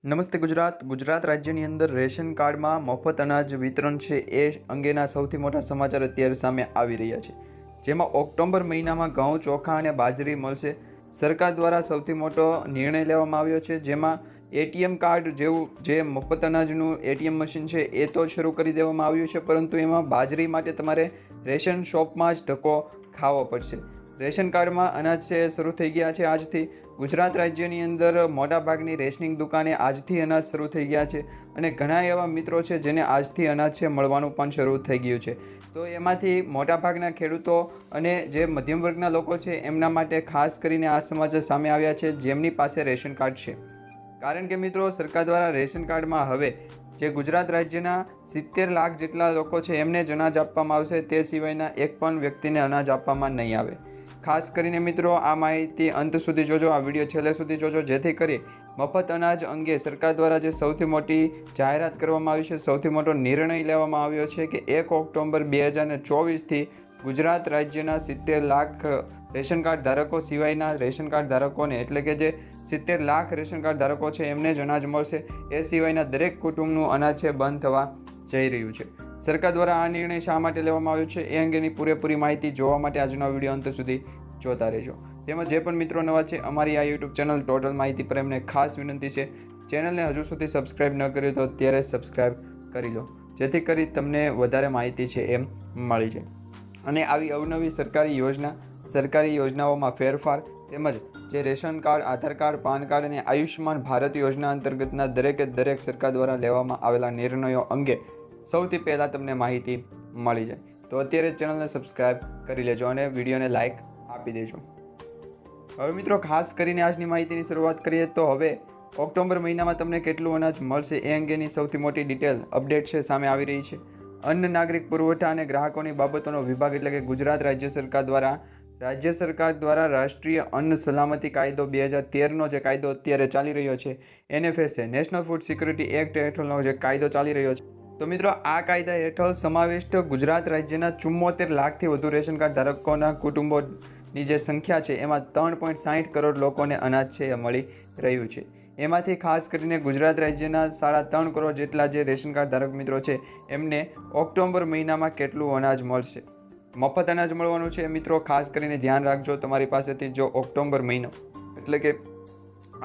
નમસ્તે ગુજરાત રાજ્યની અંદર રેશન કાર્ડમાં મફત અનાજ વિતરણ છે એ અંગેના સૌથી મોટા સમાચાર અત્યારે સામે આવી રહ્યા છે, જેમાં ઓક્ટોબર મહિનામાં ઘઉં, ચોખા અને બાજરી મળશે. સરકાર દ્વારા સૌથી મોટો નિર્ણય લેવામાં આવ્યો છે, જેમાં એટીએમ કાર્ડ જેવું જે મફત અનાજનું એટીએમ મશીન છે એ તો શરૂ કરી દેવામાં આવ્યું છે, પરંતુ એમાં બાજરી માટે તમારે રેશન શોપમાં જ ધક્કો ખાવો પડશે. રેશન કાર્ડમાં અનાજ છે શરૂ થઈ ગયા છે આજથી. ગુજરાત રાજ્યની અંદર મોટાભાગની રેશનિંગ દુકાને આજથી અનાજ શરૂ થઈ ગયા છે અને ઘણા એવા મિત્રો છે જેને આજથી અનાજ છે મળવાનું પણ શરૂ થઈ ગયું છે. તો એમાંથી મોટાભાગના ખેડૂતો અને જે મધ્યમ વર્ગના લોકો છે એમના માટે ખાસ કરીને આ સમાચાર સામે આવ્યા છે જેમની પાસે રેશન કાર્ડ છે. કારણ કે મિત્રો, સરકાર દ્વારા રેશન કાર્ડમાં હવે જે ગુજરાત રાજ્યના 70 લાખ જેટલા લોકો છે એમને જ અનાજ આપવામાં આવશે, તે સિવાયના એક પણ વ્યક્તિને અનાજ આપવામાં નહીં આવે. ખાસ કરીને મિત્રો, આ માહિતી અંત સુધી જોજો, આ વિડીયો છેલ્લે સુધી જોજો, જેથી કરી મફત અનાજ અંગે સરકાર દ્વારા જે સૌથી મોટી જાહેરાત કરવામાં આવી છે, સૌથી મોટો નિર્ણય લેવામાં આવ્યો છે કે 1 ઓક્ટોબર 2024થી ગુજરાત રાજ્યના 70 લાખ રેશન કાર્ડ ધારકો સિવાયના રેશન કાર્ડ ધારકોને, એટલે કે જે 70 લાખ રેશન કાર્ડ ધારકો છે એમને જ અનાજ મળશે. એ સિવાયના દરેક કુટુંબનું અનાજ છે બંધ થવા જઈ રહ્યું છે. સરકાર દ્વારા આ નિર્ણય શા માટે લેવામાં આવ્યો છે એ અંગેની પૂરેપૂરી માહિતી જોવા માટે આજનો વિડીયો અંત સુધી જોતા રહેજો. તેમાં જે પણ મિત્રો નવા છે, અમારી આ યુટ્યુબ ચેનલ ટોટલ માહિતી પર એમને ખાસ વિનંતી છે, ચેનલને હજુ સુધી સબસ્ક્રાઈબ ન કર્યું તો અત્યારે સબસ્ક્રાઈબ કરી લો, જેથી કરી તમને વધારે માહિતી છે એમ મળી જાય. અને આવી અવનવી સરકારી યોજનાઓમાં ફેરફાર તેમજ જે રેશન કાર્ડ, આધાર કાર્ડ, પાન કાર્ડ અને આયુષ્યમાન ભારત યોજના અંતર્ગતના દરેક સરકાર દ્વારા લેવામાં આવેલા નિર્ણયો અંગે સૌથી પહેલાં તમને માહિતી મળી જાય. તો અત્યારે ચેનલને સબસ્ક્રાઈબ કરી લેજો અને વિડીયોને લાઇક આપી દેજો. હવે મિત્રો, ખાસ કરીને આજની માહિતીની શરૂઆત કરીએ તો હવે ઓક્ટોબર મહિનામાં તમને કેટલું અનાજ મળશે એ અંગેની સૌથી મોટી ડિટેલ અપડેટ છે સામે આવી રહી છે. અન્ન નાગરિક પુરવઠા અને ગ્રાહકોની બાબતોનો વિભાગ એટલે કે ગુજરાત રાજ્ય સરકાર દ્વારા રાષ્ટ્રીય અન્ન સલામતી કાયદો 2013નો જે કાયદો અત્યારે ચાલી રહ્યો છે, NFSA national food security act હેઠળનો જે કાયદો ચાલી રહ્યો છે, તો મિત્રો આ કાયદા હેઠળ સમાવિષ્ટ ગુજરાત રાજ્યના 74 લાખથી વધુ રેશન કાર્ડ ધારકોના કુટુંબોની જે સંખ્યા છે એમાં 3.60 કરોડ લોકોને અનાજ છે એ મળી રહ્યું છે. એમાંથી ખાસ કરીને ગુજરાત રાજ્યના 3.5 કરોડ જેટલા જે રેશન કાર્ડ ધારક મિત્રો છે એમને ઓક્ટોબર મહિનામાં કેટલું અનાજ મળશે, મફત અનાજ મળવાનું છે મિત્રો. ખાસ કરીને ધ્યાન રાખજો, તમારી પાસેથી જો ઓક્ટોબર મહિનો એટલે કે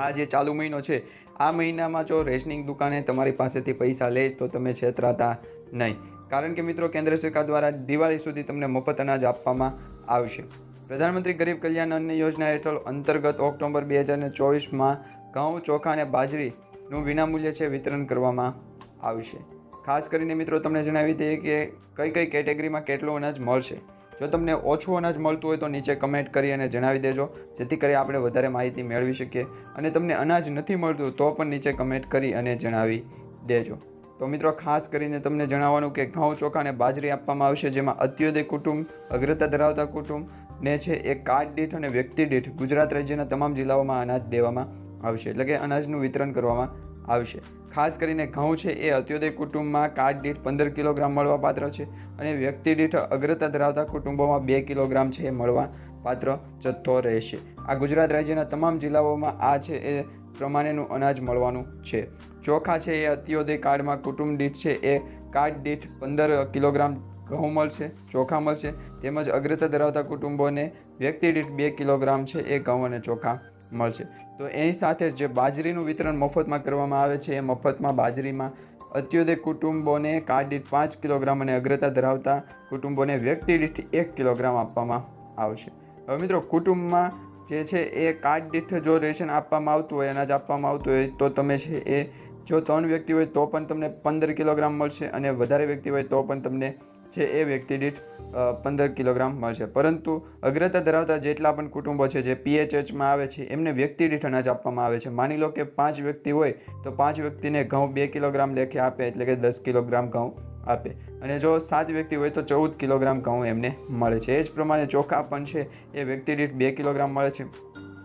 આ જે ચાલુ મહિનો છે, આ મહિનામાં જો રેશનિંગ દુકાને તમારી પાસેથી પૈસા લે તો તમે છેતરાતા નહીં. કારણ કે મિત્રો, કેન્દ્ર સરકાર દ્વારા દિવાળી સુધી તમને મફત અનાજ આપવામાં આવશે. પ્રધાનમંત્રી ગરીબ કલ્યાણ અન્ન યોજના હેઠળ અંતર્ગત ઓક્ટોબર 2024માં ઘઉં, ચોખા અને બાજરીનું વિનામૂલ્ય છે વિતરણ કરવામાં આવશે. ખાસ કરીને મિત્રો તમને જણાવી દઈએ કે કઈ કેટેગરીમાં કેટલું અનાજ મળશે. જો તમને ઓછું અનાજ મળતું હોય તો નીચે કમેન્ટ કરી અને જણાવી દેજો, જેથી કરી આપણે વધારે માહિતી મેળવી શકીએ. અને તમને અનાજ નથી મળતું તો પણ નીચે કમેન્ટ કરી અને જણાવી દેજો. તો મિત્રો, ખાસ કરીને તમને જણાવવાનું કે ઘઉં, ચોખા અને બાજરી આપવામાં આવશે, જેમાં અત્યોદય કુટુંબ, અગ્રતા ધરાવતા કુટુંબને છે એ કાર્ડ દીઠ અને વ્યક્તિ દીઠ ગુજરાત રાજ્યના તમામ જિલ્લાઓમાં અનાજ દેવામાં આવશે, એટલે કે અનાજનું વિતરણ કરવામાં આવશે. ખાસ કરીને ઘઉં છે એ અત્યોદય કુટુંબમાં કાર્ડ દીઠ 15 કિલોગ્રામ મળવા પાત્ર છે અને વ્યક્તિ દીઠ અગ્રતા ધરાવતા કુટુંબોમાં 2 કિલોગ્રામ છે એ મળવા પાત્ર જથ્થો રહેશે. આ ગુજરાત રાજ્યના તમામ જિલ્લાઓમાં આ છે એ પ્રમાણેનું અનાજ મળવાનું છે. ચોખા છે એ અત્યોદય કાર્ડમાં કુટુંબ દીઠ છે એ કાર્ડ દીઠ 15 કિલોગ્રામ ઘઉં મળશે, ચોખા મળશે, તેમજ અગ્રતા ધરાવતા કુટુંબોને વ્યક્તિ દીઠ 2 કિલોગ્રામ છે એ ઘઉં અને ચોખા મળશે. તો એની સાથે જ જે બાજરીનું વિતરણ મફતમાં કરવામાં આવે છે, એ મફતમાં બાજરીમાં અત્યોદય કુટુંબોને કાર્ડ દીઠ 5 કિલોગ્રામ અને અગ્રતા ધરાવતા કુટુંબોને વ્યક્તિ દીઠ 1 કિલોગ્રામ આપવામાં આવશે. હવે મિત્રો, કુટુંબમાં જે છે એ કાર્ડ દીઠ જો રેશન આપવામાં આવતું હોય, અનાજ આપવામાં આવતું હોય, તો તમે છે એ જો 3 વ્યક્તિ હોય તો પણ તમને 15 કિલોગ્રામ મળશે અને વધારે વ્યક્તિ હોય તો પણ તમને છે એ વ્યક્તિ દીઠ 15 કિલોગ્રામ મળશે. પરંતુ અગ્રતા ધરાવતા જેટલા પણ કુટુંબો છે જે PHHમાં આવે છે એમને વ્યક્તિ દીઠ અનાજ આપવામાં આવે છે. માની લો કે 5 વ્યક્તિ હોય તો 5 વ્યક્તિને ઘઉં 2 કિલોગ્રામ લેખે આપે, એટલે કે 10 કિલોગ્રામ ઘઉં આપે. અને જો 7 વ્યક્તિ હોય તો 14 કિલોગ્રામ ઘઉં એમને મળે છે. એ જ પ્રમાણે ચોખા પણ છે એ વ્યક્તિ દીઠ 2 કિલોગ્રામ મળે છે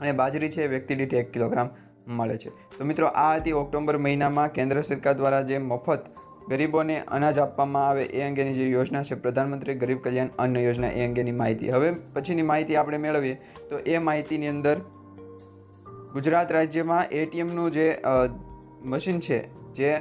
અને બાજરી છે એ વ્યક્તિ દીઠ 1 કિલોગ્રામ મળે છે. તો મિત્રો, આ હતી ઓક્ટોબર મહિનામાં કેન્દ્ર સરકાર દ્વારા જે મફત ગરીબોને અનાજ આપવામાં આવે એ અંગેની જે યોજના છે, પ્રધાનમંત્રી ગરીબ કલ્યાણ અન્ન યોજના, એ અંગેની માહિતી. હવે પછીની માહિતી આપણે મેળવીએ તો એ માહિતીની અંદર ગુજરાત રાજ્યમાં એટીએમનું જે મશીન છે, જે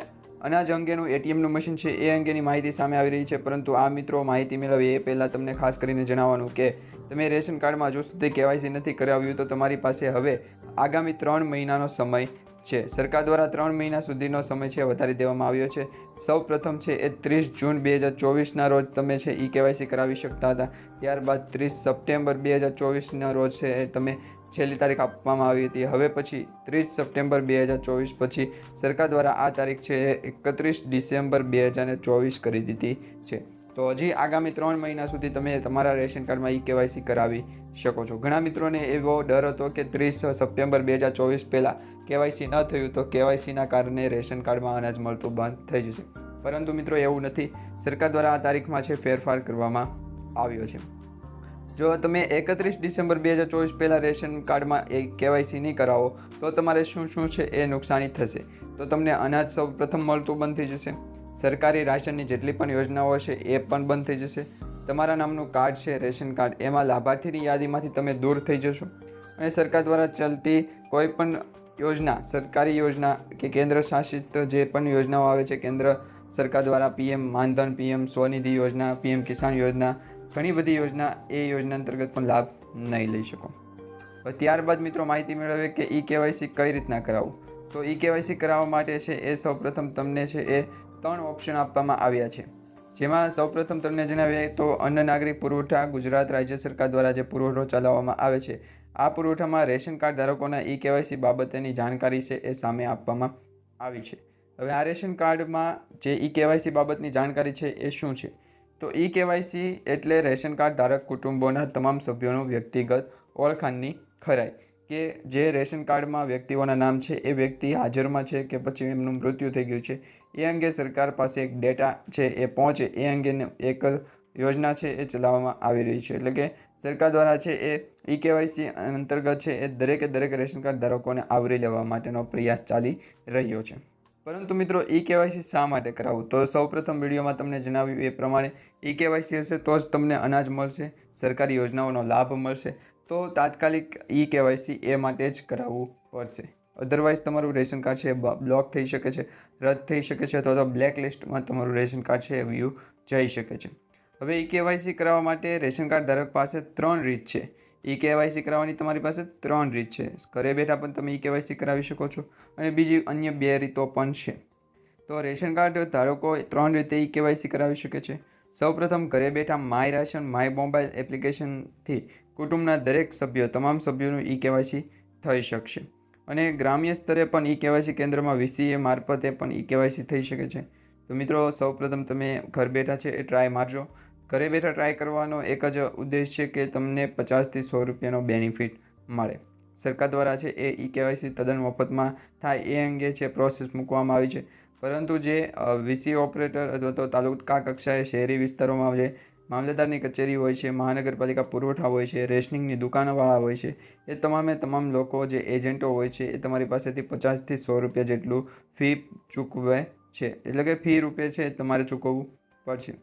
અનાજ અંગેનું એટીએમનું મશીન છે, એ અંગેની માહિતી સામે આવી રહી છે. પરંતુ આ મિત્રો માહિતી મેળવીએ એ પહેલાં તમને ખાસ કરીને જણાવવાનું કે તમે રેશન કાર્ડમાં હજુ સુધી કેવાયસી નથી કરાવ્યું તો તમારી પાસે હવે આગામી 3 મહિનાનો સમય છે. સરકાર દ્વારા 3 મહિના સુધીનો સમય છે વધારી દેવામાં આવ્યો છે. સૌ પ્રથમ છે એ 30 જૂન 2024ના રોજ તમે છે કેવાયસી કરાવી શકતા હતા. ત્યારબાદ 30 સપ્ટેમ્બર 2024ના રોજ છે એ તમે છેલ્લી તારીખ આપવામાં આવી હતી. હવે પછી 30 સપ્ટેમ્બર 2024 પછી સરકાર દ્વારા આ તારીખ છે એ 31 ડિસેમ્બર 2024 કરી દીધી છે. તો હજી આગામી 3 મહિના સુધી તમે તમારા રેશન કાર્ડમાં કેવાયસી કરાવી શકો છો. ઘણા મિત્રોને એવો ડર હતો કે 30 સપ્ટેમ્બર 2024 પહેલાં કેવાયસી ન થયું તો કેવાયસીના કારણે રેશન કાર્ડમાં અનાજ મળતું બંધ થઈ જશે. પરંતુ મિત્રો એવું નથી. સરકાર દ્વારા આ તારીખમાં છે ફેરફાર કરવામાં આવ્યો છે. જો તમે 31 ડિસેમ્બર 2024 પહેલાં રેશન કાર્ડમાં કેવાયસી નહીં કરાવો તો તમારે શું છે એ નુકસાની થશે. તો તમને અનાજ સૌ પ્રથમ મળતું બંધ થઈ જશે. સરકારી રાશનની જેટલી પણ યોજનાઓ છે એ પણ બંધ થઈ જશે. તમારા નામનું કાર્ડ છે રેશન કાર્ડ, એમાં લાભાર્થીની યાદીમાંથી તમે દૂર થઈ જશો. અને સરકાર દ્વારા ચાલતી કોઈ પણ યોજના, સરકારી યોજના કે કેન્દ્ર શાસિત જે પણ યોજનાઓ આવે છે, કેન્દ્ર સરકાર દ્વારા PM માનધન, PM સ્વનિધિ યોજના, PM કિસાન યોજના, ઘણી બધી યોજના, એ યોજના અંતર્ગત પણ લાભ નહીં લઈ શકો. ત્યારબાદ મિત્રો માહિતી મેળવે કે કેવાયસી કઈ રીતના કરાવવું. તો કેવાયસી કરાવવા માટે છે એ સૌપ્રથમ તમને છે એ 3 ઓપ્શન આપવામાં આવ્યા છે. જેમાં સૌપ્રથમ તમને જણાવીએ તો અન્ન નાગરિક પુરવઠા ગુજરાત રાજ્ય સરકાર દ્વારા જે પુરવઠો ચલાવવામાં આવે છે, આ પુરવઠામાં રેશન કાર્ડ ધારકોના કેવાયસી બાબતેની જાણકારી છે એ સામે આપવામાં આવી છે. હવે આ રેશન કાર્ડમાં જે કેવાયસી બાબતની જાણકારી છે એ શું છે? તો કેવાયસી એટલે રેશન કાર્ડ ધારક કુટુંબોના તમામ સભ્યોનું વ્યક્તિગત ઓળખાણની ખરાઈ, કે જે રેશન કાર્ડમાં વ્યક્તિઓના નામ છે એ વ્યક્તિ હાજરમાં છે કે પછી એમનું મૃત્યુ થઈ ગયું છે, એ અંગે સરકાર પાસે એક ડેટા છે એ પહોંચે, એ અંગેની એક યોજના છે એ ચલાવવામાં આવી રહી છે. એટલે કે સરકાર દ્વારા છે એ કેવાયસી અંતર્ગત છે એ દરેક રેશન કાર્ડ ધારકોને આવરી લેવા માટેનો પ્રયાસ ચાલી રહ્યો છે. પરંતુ મિત્રો કેવાયસી શા માટે કરાવવું? તો સૌપ્રથમ વિડીયોમાં તમને જણાવ્યું એ પ્રમાણે કેવાયસી હશે તો જ તમને અનાજ મળશે, સરકારી યોજનાઓનો લાભ મળશે. તો તાત્કાલિક કેવાયસી એ માટે જ કરાવવું પડશે. અધરવાઇઝ તમારું રેશન કાર્ડ છે એ બ્લોક થઈ શકે છે, રદ થઈ શકે છે, અથવા તો બ્લેક લિસ્ટમાં તમારું રેશન કાર્ડ છે એ વ્યૂ જઈ શકે છે. હવે કેવાયસી કરાવવા માટે રેશન કાર્ડ ધારક પાસે 3 રીત છે. કેવાયસી કરાવવાની તમારી પાસે 3 રીત છે. ઘરે બેઠા પણ તમે કેવાયસી કરાવી શકો છો અને બીજી અન્ય 2 રીતો પણ છે. તો રેશન કાર્ડ ધારકો 3 રીતે કેવાયસી કરાવી શકે છે. સૌપ્રથમ ઘરે બેઠા માય રાશન, માય મોબાઈલ એપ્લિકેશનથી કુટુંબના દરેક સભ્યો, તમામ સભ્યોનું કેવાયસી થઈ શકશે. અને ગ્રામ્ય સ્તરે પણ કેવાયસી કેન્દ્રમાં VCA મારફતે પણ કેવાયસી થઈ શકે છે. તો મિત્રો સૌપ્રથમ તમે ઘર બેઠા છે એ ટ્રાય મારજો. ઘરે બેઠા ટ્રાય કરવાનો એક જ ઉદ્દેશ છે કે તમને 50 થી 100 રૂપિયાનો બેનિફિટ મળે. સરકાર દ્વારા છે એ કેવાયસી તદ્દન મફતમાં થાય એ અંગે છે પ્રોસેસ મૂકવામાં આવી છે. પરંતુ જે VCA ઓપરેટર અથવા તો તાલુકા કક્ષાએ શહેરી વિસ્તારોમાં જે મામલતદારની કચેરી હોય છે, મહાનગરપાલિકા પુરવઠા હોય છે, રેશનિંગની દુકાનોવાળા હોય છે, એ તમામ લોકો જે એજન્ટો હોય છે એ તમારી પાસેથી 50 થી 100 રૂપિયા જેટલું ફી ચૂકવે છે. એટલે કે ફી રૂપે છે તમારે ચૂકવવું પડશે.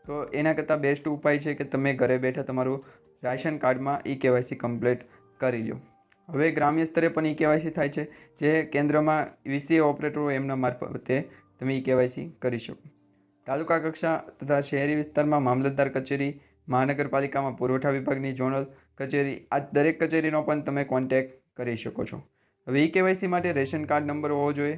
તો એના કરતાં બેસ્ટ ઉપાય છે કે તમે ઘરે બેઠા તમારું રાશન કાર્ડમાં કેવાયસી કમ્પ્લીટ કરી લો. હવે ગ્રામ્ય સ્તરે પણ કેવાયસી થાય છે. જે કેન્દ્રમાં VCA ઓપરેટર હોય એમના મારફતે તમે કેવાયસી કરી શકો. તાલુકા કક્ષા તથા શહેરી વિસ્તારમાં મામલતદાર કચેરી, મહાનગરપાલિકામાં પુરવઠા વિભાગની ઝોનલ કચેરી, આ દરેક કચેરીનો પણ તમે કોન્ટેક્ટ કરી શકો છો. હવે કેવાયસી માટે રેશન કાર્ડ નંબર હોવો જોઈએ,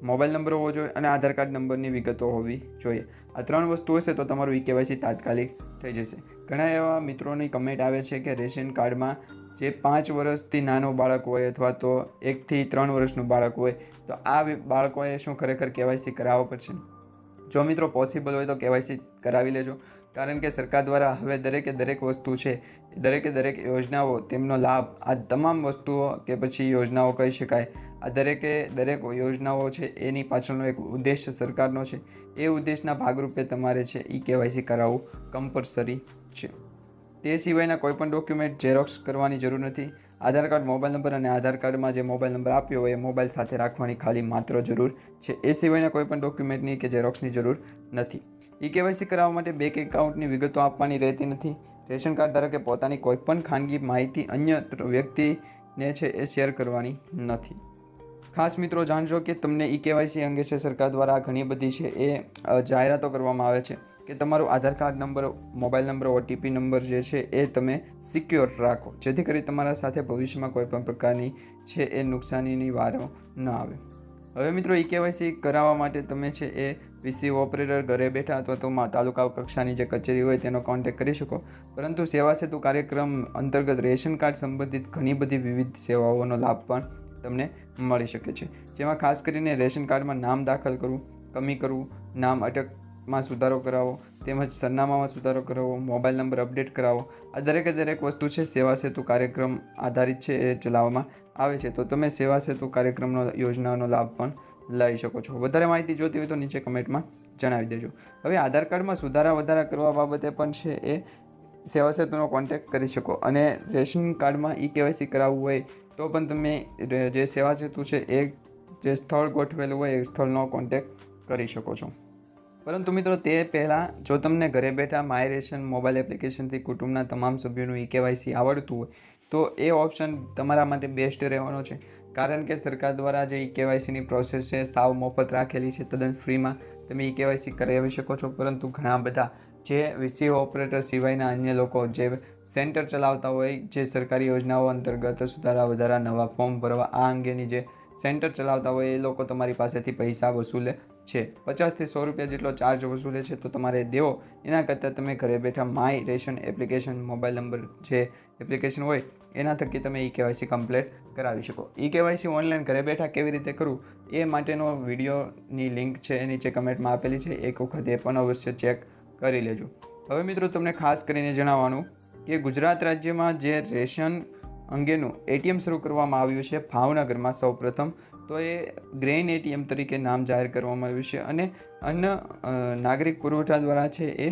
મોબાઈલ નંબર હોવો જોઈએ અને આધાર કાર્ડ નંબરની વિગતો હોવી જોઈએ. આ 3 વસ્તુ હશે તો તમારું કેવાયસી તાત્કાલિક થઈ જશે. ઘણા એવા મિત્રોની કમેન્ટ આવે છે કે રેશન કાર્ડમાં જે 5 વર્ષથી નાનું બાળક હોય અથવા તો 1 થી 3 વર્ષનું બાળક હોય તો આ બાળકોએ શું ખરેખર કેવાયસી કરાવવો પડશે? જો મિત્રો પોસિબલ હોય તો કેવાયસી કરાવી લેજો. કારણ કે સરકાર દ્વારા હવે દરેક વસ્તુ છે, દરેક યોજનાઓ, તેમનો લાભ, આ તમામ વસ્તુઓ કે પછી યોજનાઓ કહી શકાય, આ દરેક યોજનાઓ છે એની પાછળનો એક ઉદ્દેશ સરકારનો છે. એ ઉદ્દેશના ભાગરૂપે તમારે છે કેવાયસી કરાવવું કમ્પલસરી છે. તે સિવાયના કોઈ પણ ડોક્યુમેન્ટ ઝેરોક્સ કરવાની જરૂર નથી. આધાર કાર્ડ, મોબાઈલ નંબર અને આધાર કાર્ડમાં જે મોબાઈલ નંબર આપ્યો હોય એ મોબાઈલ સાથે રાખવાની ખાલી માત્ર જરૂર છે. એ સિવાયના કોઈ પણ ડોક્યુમેન્ટની કે ઝેરોક્સની જરૂર નથી. કેવાયસી કરાવવા માટે બેંક એકાઉન્ટની વિગતો આપવાની રહેતી નથી. રેશન કાર્ડ ધારકે પોતાની કોઈપણ ખાનગી માહિતી અન્ય વ્યક્તિને છે એ શેર કરવાની નથી. ખાસ મિત્રો જાણજો કે તમને કેવાયસી અંગે છે સરકાર દ્વારા ઘણી બધી છે એ જાહેરાતો કરવામાં આવે છે કે તમારું Aadhaar card number, mobile number, OTP number જે છે એ તમે સિક્યોર રાખો, જેથી કરી તમારા સાથે ભવિષ્યમાં કોઈ પણ પ્રકારની છે એ નુકસાનીની વારો ન આવે. હવે મિત્રો કેવાયસી કરાવવા માટે તમે છે એ VC ઓપરેટર ઘરે બેઠા અથવા તો તાલુકા કક્ષાની જે કચેરી હોય તેનો કોન્ટેક્ટ કરી શકો. પરંતુ સેવા સેતુ કાર્યક્રમ અંતર્ગત રેશન કાર્ડ સંબંધિત ઘણી બધી વિવિધ સેવાઓનો લાભ પણ તમને મળી શકે છે, જેમાં ખાસ કરીને રેશન કાર્ડમાં નામ દાખલ કરવું, કમી કરવું, નામ અટકમાં સુધારો કરાવો, તેમજ સરનામામાં સુધારો કરાવો, મોબાઈલ નંબર અપડેટ કરાવો, આ દરેક વસ્તુ છે સેવા સેતુ કાર્યક્રમ આધારિત છે એ ચલાવવામાં આવે છે. તો તમે સેવા સેતુ કાર્યક્રમનો યોજનાનો લાભ પણ લઈ શકો છો. વધારે માહિતી જોતી હોય તો નીચે કમેન્ટમાં જણાવી દેજો. હવે આધાર કાર્ડમાં સુધારા વધારા કરવા બાબતે પણ છે એ સેવા સેતુનો કોન્ટેક્ટ કરી શકો, અને રેશન કાર્ડમાં કેવાયસી કરાવવું હોય તો પણ તમે જે સેવા સેતુ છે એ જે સ્થળ ગોઠવેલું હોય એ સ્થળનો કોન્ટેક્ટ કરી શકો છો. પરંતુ મિત્રો તે પહેલાં જો તમને ઘરે બેઠા માય રેશન મોબાઈલ એપ્લિકેશનથી કુટુંબના તમામ સભ્યોનું કેવાયસી આવડતું હોય તો એ ઓપ્શન તમારા માટે બેસ્ટ રહેવાનો છે, કારણ કે સરકાર દ્વારા જે કેવાયસીની પ્રોસેસ છે સાવ મફત રાખેલી છે, તદ્દન ફ્રીમાં તમે કેવાયસી કરાવી શકો છો. પરંતુ ઘણા બધા જે VC ઓપરેટર સિવાયના અન્ય લોકો જે સેન્ટર ચલાવતા હોય, જે સરકારી યોજનાઓ અંતર્ગત સુધારા વધારા, નવા ફોર્મ ભરવા, આ અંગેની જે સેન્ટર ચલાવતા હોય એ લોકો તમારી પાસેથી પૈસા વસૂલે છે. 50 થી 100 રૂપિયા જેટલો ચાર્જ વસૂલે છે. તો તમારે દેવો એના કરતાં તમે ઘરે બેઠા my ration application, mobile number જે એપ્લિકેશન હોય એના થકી તમે કેવાયસી કમ્પ્લીટ કરાવી શકો. કેવાયસી ઓનલાઈન ઘરે બેઠા કેવી રીતે કરવું એ માટેનો વિડીયોની લિંક છે એ નીચે કમેન્ટમાં આપેલી છે, એક વખત એ પણ અવશ્ય ચેક કરી લેજો. હવે મિત્રો તમને ખાસ કરીને જણાવવાનું કે ગુજરાત રાજ્યમાં જે રેશન અંગેનું ATM શરૂ કરવામાં આવ્યું છે ભાવનગરમાં સૌપ્રથમ, તો એ ગ્રેઇન ATM તરીકે નામ જાહેર કરવામાં આવ્યું છે. અને અન્ન નાગરિક પુરવઠા દ્વારા છે એ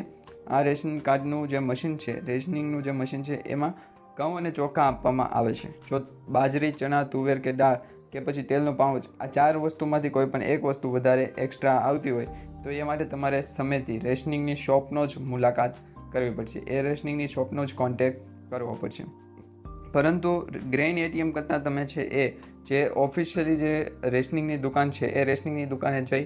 આ રેશન કાર્ડનું જે મશીન છે, રેશનિંગનું જે મશીન છે એમાં ઘઉં અને ચોખા આપવામાં આવે છે. જો બાજરી, ચણા, તુવેર કે દાળ કે પછી તેલનો પાઉચ, આ 4 વસ્તુમાંથી કોઈ પણ એક વસ્તુ વધારે એક્સ્ટ્રા આવતી હોય તો એ માટે તમારે સામેથી રેશનિંગની શોપનો જ મુલાકાત કરવી પડશે, એ રેશનિંગની શોપનો જ કોન્ટેક્ટ કરવો પડશે. પરંતુ ગ્રેઇન ATM કરતાં તમે છે એ જે ઓફિશિયલી જે રેશનિંગની દુકાન છે એ રેશનિંગની દુકાને જઈ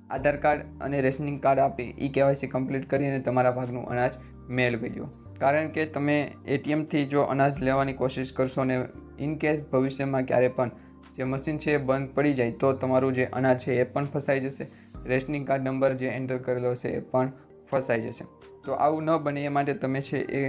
આધાર કાર્ડ અને રેશનિંગ કાર્ડ આપી કેવાયસી કમ્પ્લીટ કરીને તમારા ભાગનું અનાજ મેળવી લો. કારણ કે તમે ATMથી જો અનાજ લેવાની કોશિશ કરશો ને ઇનકેસ ભવિષ્યમાં ક્યારે પણ જે મશીન છે એ બંધ પડી જાય તો તમારું જે અનાજ છે એ પણ ફસાઈ જશે, રેશનિંગ કાર્ડ નંબર જે એન્ટર કરેલો હશે એ પણ ફસાઈ જશે. તો આવું ન બને એ માટે તમે છે એ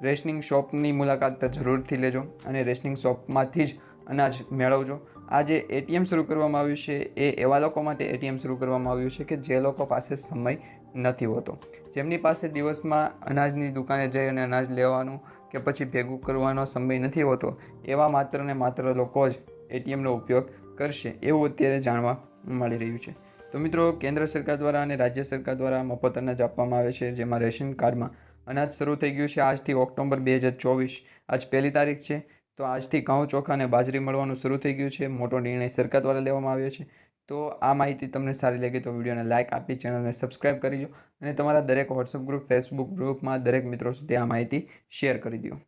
રેશનિંગ શોપની મુલાકાત જરૂરથી લેજો અને રેશનિંગ શોપમાંથી જ અનાજ મેળવજો. આ જે ATM શરૂ કરવામાં આવ્યું છે એ એવા લોકો માટે ATM શરૂ કરવામાં આવ્યું છે કે જે લોકો પાસે સમય નથી હોતો, જેમની પાસે દિવસમાં અનાજની દુકાને જઈ અને અનાજ લેવાનું કે પછી ભેગું કરવાનો સમય નથી હોતો, એવા માત્ર ને માત્ર લોકો જ ATMનો ઉપયોગ કરશે, એવું અત્યારે જાણવા મળી રહ્યું છે. તો મિત્રો કેન્દ્ર સરકાર દ્વારા અને રાજ્ય સરકાર દ્વારા મફત અનાજ આપવામાં આવે છે, જેમાં રેશન કાર્ડમાં અનાજ શરૂ થઈ ગયું છે આજથી ઓક્ટોબર 2024, આજ 1લી તારીખ છે. તો આજથી ઘઉં, ચોખા અને બાજરી મળવાનું શરૂ થઈ ગયું છે. મોટો નિર્ણય સરકાર દ્વારા લેવામાં આવ્યો છે. તો આ માહિતી તમને સારી લાગી તો વિડીયોને લાઇક આપી, ચેનલને સબસ્ક્રાઈબ કરી લો અને તમારા દરેક WhatsApp ગ્રુપ, Facebook ગ્રુપમાં દરેક મિત્રો સુધી આ માહિતી શેર કરી દો.